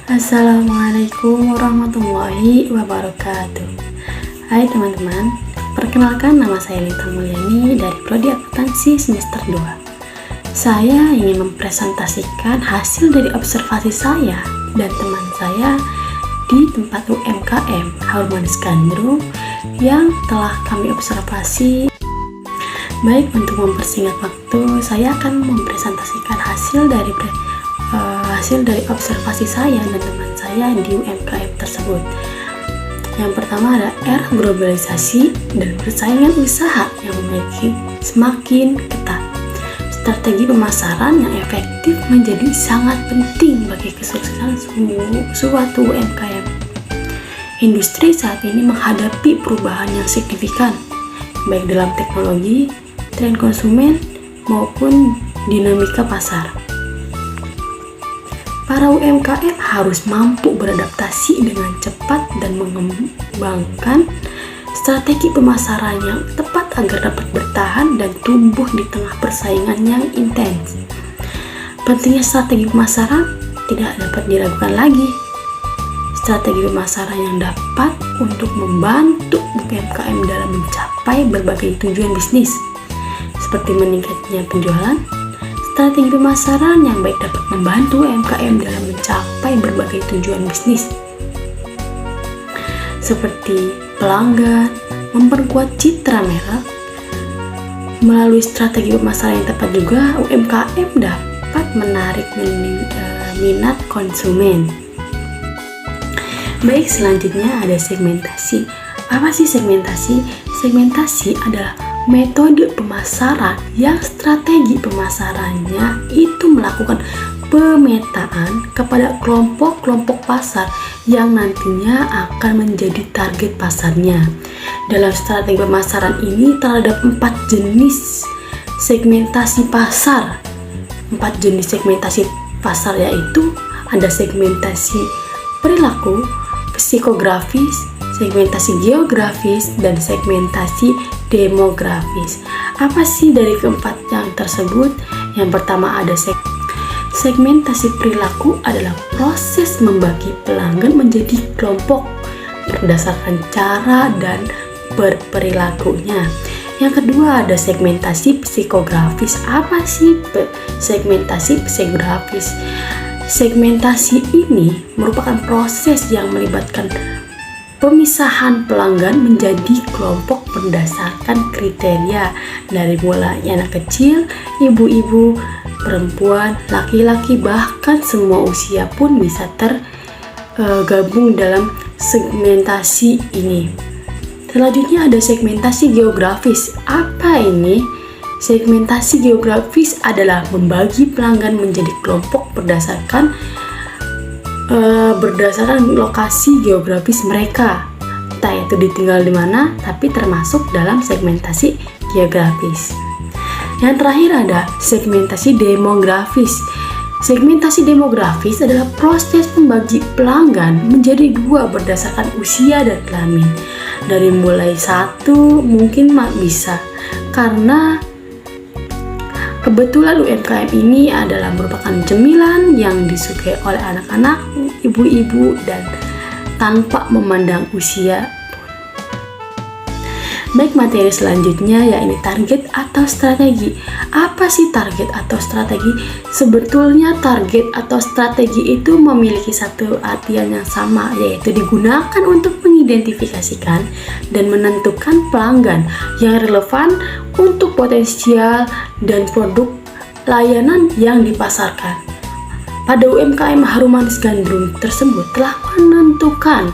Assalamualaikum warahmatullahi wabarakatuh. Hai teman-teman, perkenalkan nama saya Lita Mulyani dari Prodi Akuntansi semester 2. Saya ingin mempresentasikan hasil dari observasi saya dan teman saya di tempat UMKM Harun Manis Gandrung yang telah kami observasi. Baik, untuk mempersingkat waktu, saya akan mempresentasikan hasil dari observasi saya dan teman saya di UMKM tersebut. Yang pertama ada era globalisasi dan persaingan usaha yang semakin ketat. Strategi pemasaran yang efektif menjadi sangat penting bagi kesuksesan suatu UMKM. Industri saat ini menghadapi perubahan yang signifikan, baik dalam teknologi, tren konsumen, maupun dinamika pasar. Para UMKM harus mampu beradaptasi dengan cepat dan mengembangkan strategi pemasaran yang tepat agar dapat bertahan dan tumbuh di tengah persaingan yang intens. Pentingnya strategi pemasaran tidak dapat diragukan lagi. Strategi pemasaran yang dapat untuk membantu UMKM dalam mencapai berbagai tujuan bisnis, seperti meningkatnya penjualan. Strategi pemasaran yang baik dapat membantu UMKM dalam mencapai berbagai tujuan bisnis, seperti pelanggan, memperkuat citra merek. Melalui strategi pemasaran yang tepat juga, UMKM dapat menarik minat konsumen. Baik, selanjutnya ada segmentasi. Apa sih segmentasi? Segmentasi adalah metode pemasaran yang strategi pemasarannya itu melakukan pemetaan kepada kelompok-kelompok pasar yang nantinya akan menjadi target pasarnya. Dalam strategi pemasaran ini terhadap 4 jenis segmentasi pasar. 4 jenis segmentasi pasar yaitu ada segmentasi perilaku, psikografis, segmentasi geografis, dan segmentasi demografis. Apa sih dari keempat yang tersebut? Yang pertama ada segmentasi perilaku adalah proses membagi pelanggan menjadi kelompok berdasarkan cara dan berperilakunya. Yang kedua ada segmentasi psikografis. Apa sih segmentasi psikografis? Segmentasi ini merupakan proses yang melibatkan pemisahan pelanggan menjadi kelompok berdasarkan kriteria dari mulai anak kecil, ibu-ibu, perempuan, laki-laki, bahkan semua usia pun bisa tergabung dalam segmentasi ini. Selanjutnya ada segmentasi geografis. Apa ini? Segmentasi geografis adalah membagi pelanggan menjadi kelompok berdasarkan lokasi geografis mereka, entah itu ditinggal di mana, tapi termasuk dalam segmentasi geografis. Yang terakhir ada segmentasi demografis. Segmentasi demografis adalah proses membagi pelanggan menjadi 2 berdasarkan usia dan kelamin. Dari mulai 1 mungkin bisa, karena kebetulan UMKM ini adalah merupakan cemilan yang disukai oleh anak-anak, ibu-ibu, dan tanpa memandang usia. Baik, materi selanjutnya yaitu target atau strategi. Apa sih target atau strategi? Sebetulnya target atau strategi itu memiliki satu artian yang sama, yaitu digunakan untuk mengidentifikasikan dan menentukan pelanggan yang relevan untuk potensial dan produk layanan yang dipasarkan. Pada UMKM Harun Manis Gandrung tersebut telah menentukan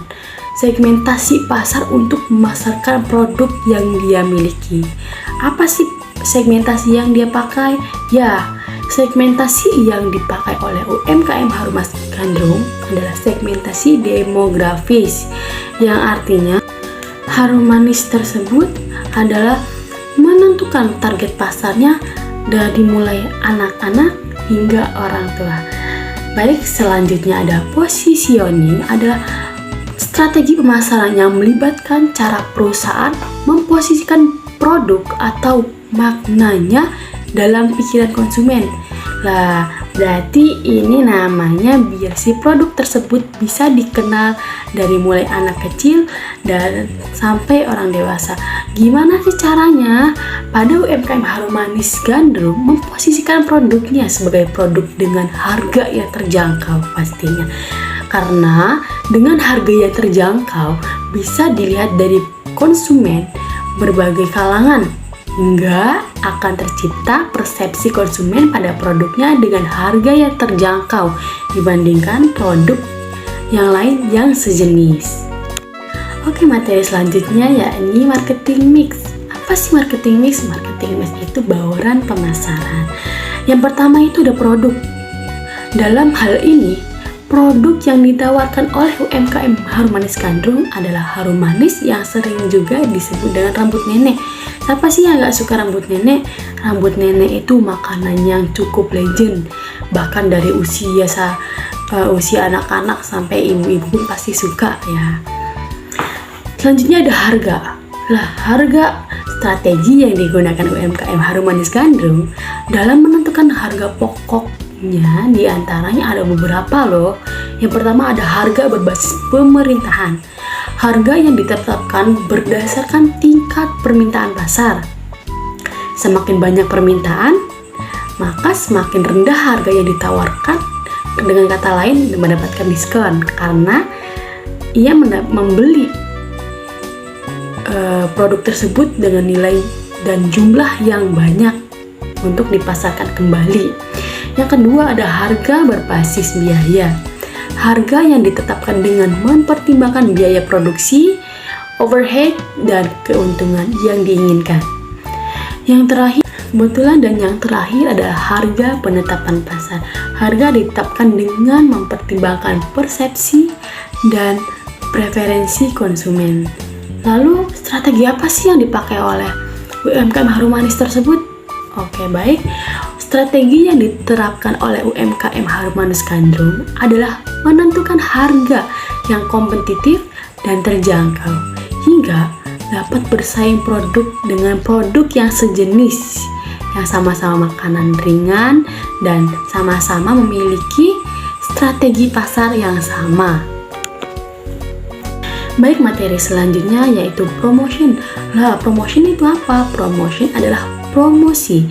segmentasi pasar untuk memasarkan produk yang dia miliki. Apa sih segmentasi yang dia pakai? Ya, segmentasi yang dipakai oleh UMKM Harun Manis Gandrung adalah segmentasi demografis, yang artinya Harun Manis tersebut adalah menentukan target pasarnya dari mulai anak-anak hingga orang tua. Baik, selanjutnya ada positioning, adalah strategi pemasaran yang melibatkan cara perusahaan memposisikan produk atau maknanya dalam pikiran konsumen. Lah, Berarti ini namanya biar si produk tersebut bisa dikenal dari mulai anak kecil dan sampai orang dewasa. Gimana sih caranya? Pada UMKM Harum Manis Gandrung memposisikan produknya sebagai produk dengan harga yang terjangkau pastinya. Karena dengan harga yang terjangkau bisa dilihat dari konsumen berbagai kalangan, hingga akan tercipta persepsi konsumen pada produknya dengan harga yang terjangkau dibandingkan produk yang lain yang sejenis. Oke, materi selanjutnya yakni marketing mix. Apa sih marketing mix? Marketing mix itu bauran pemasaran. Yang pertama itu ada produk. Dalam hal ini, produk yang ditawarkan oleh UMKM Harum Manis Gandrung adalah harum manis yang sering juga disebut dengan rambut nenek. Siapa sih yang gak suka rambut nenek? Rambut nenek itu makanan yang cukup legend. Bahkan dari usia anak-anak sampai ibu-ibu pun pasti suka ya. Selanjutnya ada harga. Lah, harga strategi yang digunakan UMKM Harum Manis Gandrung dalam menentukan harga pokoknya diantaranya ada beberapa loh. Yang pertama ada harga berbasis pemerintahan. Harga yang ditetapkan berdasarkan tingkat permintaan pasar. Semakin banyak permintaan, maka semakin rendah harga yang ditawarkan. Dengan kata lain, mendapatkan diskon karena ia membeli produk tersebut dengan nilai dan jumlah yang banyak untuk dipasarkan kembali. Yang kedua ada harga berbasis biaya. Harga yang ditetapkan dengan mempertimbangkan biaya produksi, overhead, dan keuntungan yang diinginkan. Yang terakhir adalah harga penetapan pasar. Harga ditetapkan dengan mempertimbangkan persepsi dan preferensi konsumen. Lalu strategi apa sih yang dipakai oleh UMKM Harum Manis tersebut? Oke, baik. Strategi yang diterapkan oleh UMKM Harum Manis Gandrung adalah menentukan harga yang kompetitif dan terjangkau hingga dapat bersaing produk dengan produk yang sejenis, yang sama-sama makanan ringan dan sama-sama memiliki strategi pasar yang sama. Baik, materi selanjutnya yaitu promotion. Lah, promotion itu apa? Promotion adalah promosi.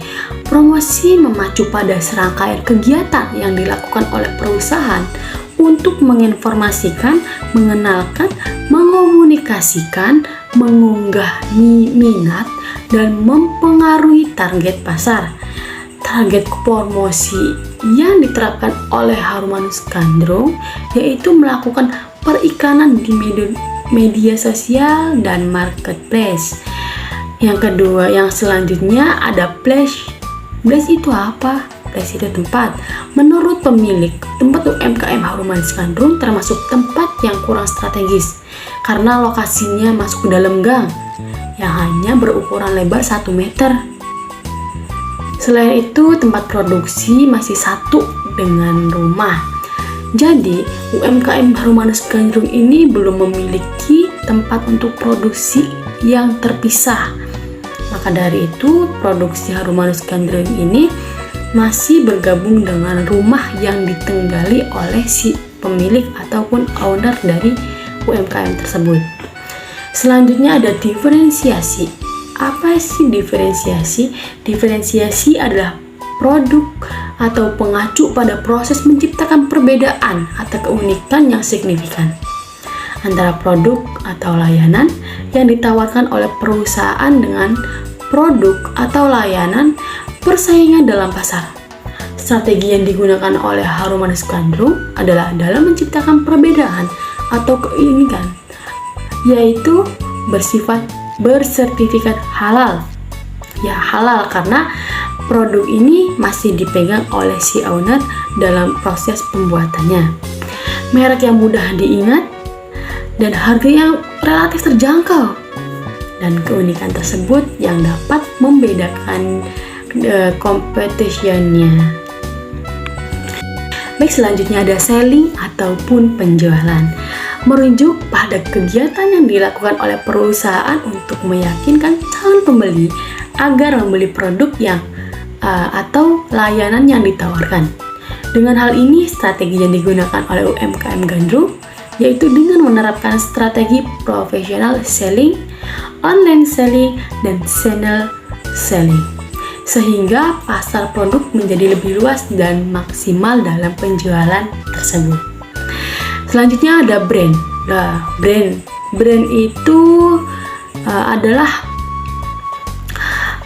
Promosi memacu pada serangkaian kegiatan yang dilakukan oleh perusahaan untuk menginformasikan, mengenalkan, mengomunikasikan, mengunggah minat, dan mempengaruhi target pasar. Target promosi yang diterapkan oleh Harum Manis Gandrung yaitu melakukan periklanan di media sosial dan marketplace. Yang kedua, yang selanjutnya ada place. Place itu apa? Place itu tempat. Menurut pemilik, tempat UMKM Harum Manis Gandrung termasuk tempat yang kurang strategis karena lokasinya masuk ke dalam gang yang hanya berukuran lebar 1 meter. Selain itu, tempat produksi masih satu dengan rumah. Jadi, UMKM Harum Manis Gandrung ini belum memiliki tempat untuk produksi yang terpisah. Maka dari itu, produksi Harum Manis Gandrung ini masih bergabung dengan rumah yang ditenggali oleh si pemilik ataupun owner dari UMKM tersebut. Selanjutnya ada diferensiasi. Apa sih diferensiasi? Diferensiasi adalah produk atau pengacu pada proses menciptakan perbedaan atau keunikan yang signifikan antara produk atau layanan yang ditawarkan oleh perusahaan dengan produk atau layanan persaingan dalam pasar. Strategi yang digunakan oleh Harum Manis Gandrung adalah dalam menciptakan perbedaan atau keunikan, yaitu bersifat bersertifikat halal. Ya, halal karena produk ini masih dipegang oleh si owner dalam proses pembuatannya. Merek yang mudah diingat dan harga yang relatif terjangkau. Dan keunikan tersebut yang dapat membedakan competition-nya. Baik, selanjutnya ada selling ataupun penjualan. Merujuk pada kegiatan yang dilakukan oleh perusahaan untuk meyakinkan calon pembeli agar membeli produk yang atau layanan yang ditawarkan. Dengan hal ini, strategi yang digunakan oleh UMKM Gandrung yaitu dengan menerapkan strategi professional selling, online selling, dan channel selling, sehingga pasar produk menjadi lebih luas dan maksimal dalam penjualan tersebut. Selanjutnya ada brand. Nah, brand itu adalah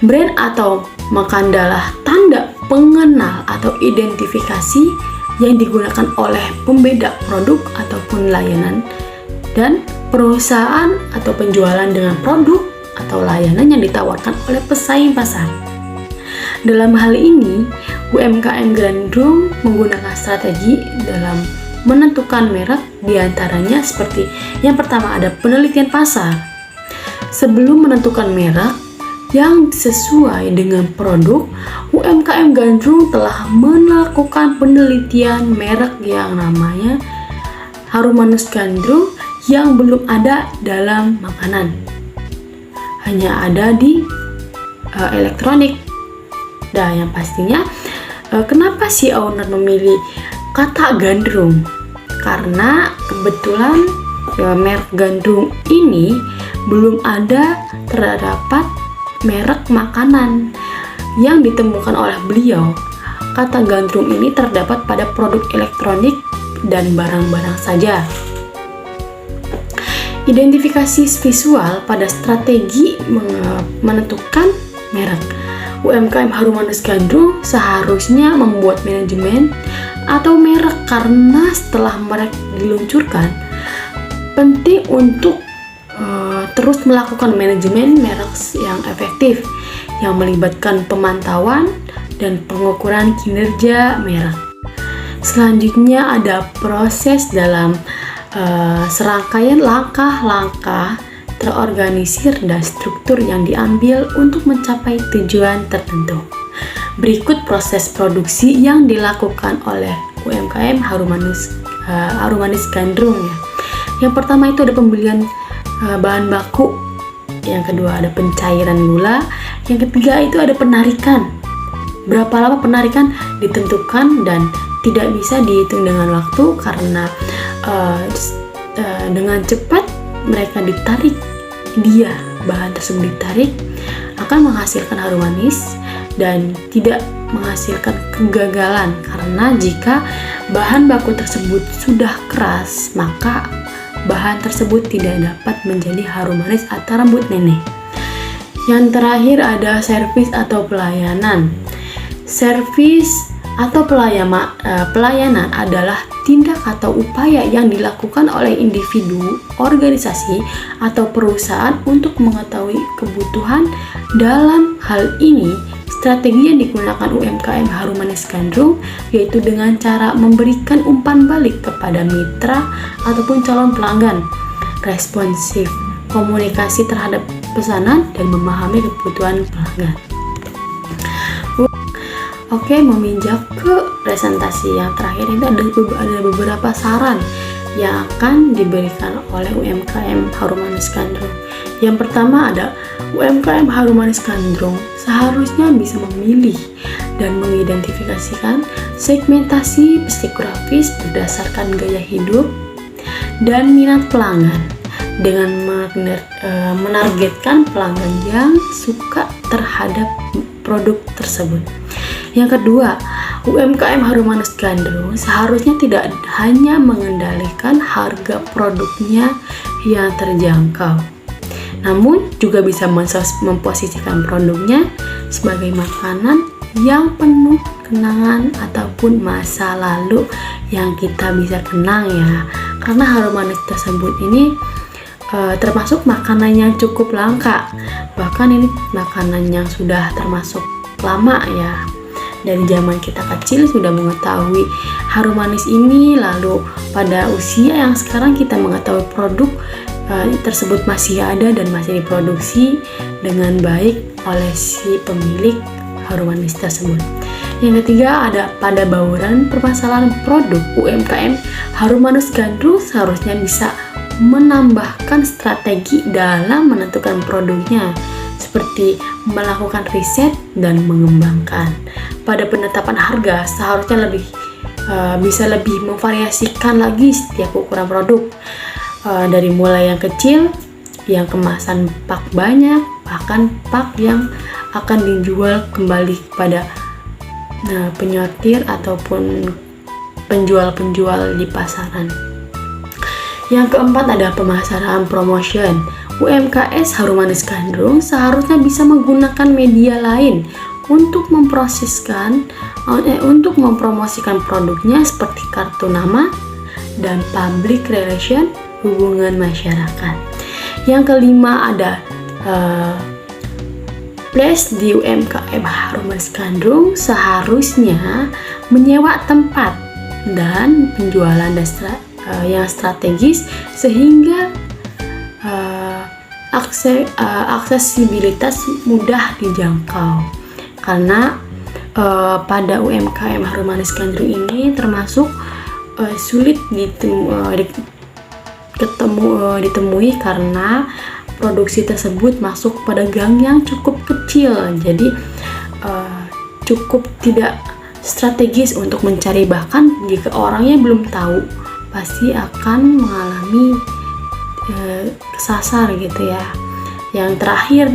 brand atau adalah tanda pengenal atau identifikasi yang digunakan oleh pembeda produk ataupun layanan dan perusahaan atau penjualan dengan produk atau layanan yang ditawarkan oleh pesaing pasar. Dalam hal ini, UMKM Gandrung menggunakan strategi dalam menentukan merek, diantaranya seperti yang pertama ada penelitian pasar. Sebelum menentukan merek yang sesuai dengan produk, UMKM Gandrung telah melakukan penelitian merek yang namanya Harum Manis Gandrung yang belum ada dalam makanan, hanya ada di elektronik. Nah, yang pastinya kenapa si owner memilih kata Gandrung? Karena kebetulan merek Gandrung ini belum ada terdapat merek makanan yang ditemukan oleh beliau. Kata Gandrung ini terdapat pada produk elektronik dan barang-barang saja. Identifikasi visual pada strategi menentukan merek. UMKM Harum Manis Gandrung seharusnya membuat manajemen atau merek, karena setelah merek diluncurkan penting untuk terus melakukan manajemen merek yang efektif yang melibatkan pemantauan dan pengukuran kinerja merek. Selanjutnya ada proses dalam serangkaian langkah-langkah terorganisir dan struktur yang diambil untuk mencapai tujuan tertentu. Berikut proses produksi yang dilakukan oleh UMKM Harum Manis Gandrung ya. Yang pertama itu ada pembelian bahan baku, yang kedua ada pencairan gula, yang ketiga itu ada penarikan. Berapa lama penarikan ditentukan dan tidak bisa dihitung dengan waktu, karena dengan cepat mereka ditarik, bahan tersebut ditarik akan menghasilkan harum manis dan tidak menghasilkan kegagalan, karena jika bahan baku tersebut sudah keras maka bahan tersebut tidak dapat menjadi harum manis atau rambut nenek. Yang terakhir ada servis atau pelayanan. Servis atau pelayanan adalah tindak atau upaya yang dilakukan oleh individu, organisasi, atau perusahaan untuk mengetahui kebutuhan. Dalam hal ini, strategi yang digunakan UMKM Harum Manis Gandrung yaitu dengan cara memberikan umpan balik kepada mitra ataupun calon pelanggan, responsif, komunikasi terhadap pesanan, dan memahami kebutuhan pelanggan. Oke, meminjak ke presentasi yang terakhir, ini ada beberapa saran yang akan diberikan oleh UMKM Harum Manis Gandrung. Yang pertama ada UMKM Harum Manis Gandrung seharusnya bisa memilih dan mengidentifikasikan segmentasi psikografis berdasarkan gaya hidup dan minat pelanggan dengan menargetkan pelanggan yang suka terhadap produk tersebut. Yang kedua, UMKM Harum Manis Gandrung seharusnya tidak hanya mengendalikan harga produknya yang terjangkau, namun juga bisa memposisikan produknya sebagai makanan yang penuh kenangan ataupun masa lalu yang kita bisa kenang ya. Karena harum manis tersebut ini termasuk makanan yang cukup langka, bahkan ini makanan yang sudah termasuk lama ya. Dari zaman kita kecil sudah mengetahui harum manis ini, lalu pada usia yang sekarang kita mengetahui produk tersebut masih ada dan masih diproduksi dengan baik oleh si pemilik harum manis tersebut. Yang ketiga ada pada bauran permasalahan produk, UMKM Harum Manis Gandrung seharusnya bisa menambahkan strategi dalam menentukan produknya, seperti melakukan riset dan mengembangkan. Pada penetapan harga seharusnya lebih bisa lebih memvariasikan lagi setiap ukuran produk, dari mulai yang kecil, yang kemasan pak banyak, bahkan pak yang akan dijual kembali kepada penyortir ataupun penjual-penjual di pasaran. Yang keempat ada pemasaran promotion. UMKS Harum Manis Gandrung seharusnya bisa menggunakan media lain untuk mempromosikan produknya seperti kartu nama dan public relation, hubungan masyarakat. Yang kelima ada Place di UMKM Harum Manis Gandrung seharusnya menyewa tempat dan penjualan yang strategis sehingga aksesibilitas mudah dijangkau. Karena pada UMKM Harum Manis Gandrung ini termasuk sulit ditemui karena produksi tersebut masuk pada gang yang cukup kecil, jadi cukup tidak strategis untuk mencari, bahkan jika orangnya belum tahu pasti akan mengalami kesasar gitu ya. Yang terakhir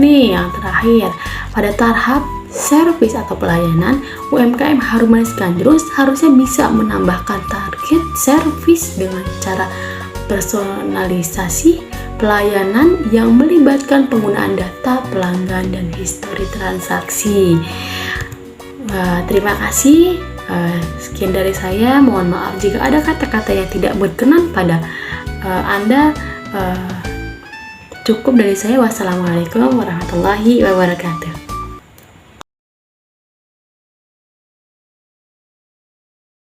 pada tahap servis atau pelayanan, UMKM Harum Manis Gandrung harusnya bisa menambahkan target servis dengan cara personalisasi pelayanan yang melibatkan penggunaan data pelanggan dan histori transaksi. Terima kasih. Sekian dari saya. Mohon maaf jika ada kata-kata yang tidak berkenan pada Anda. Cukup dari saya. Wassalamualaikum warahmatullahi wabarakatuh.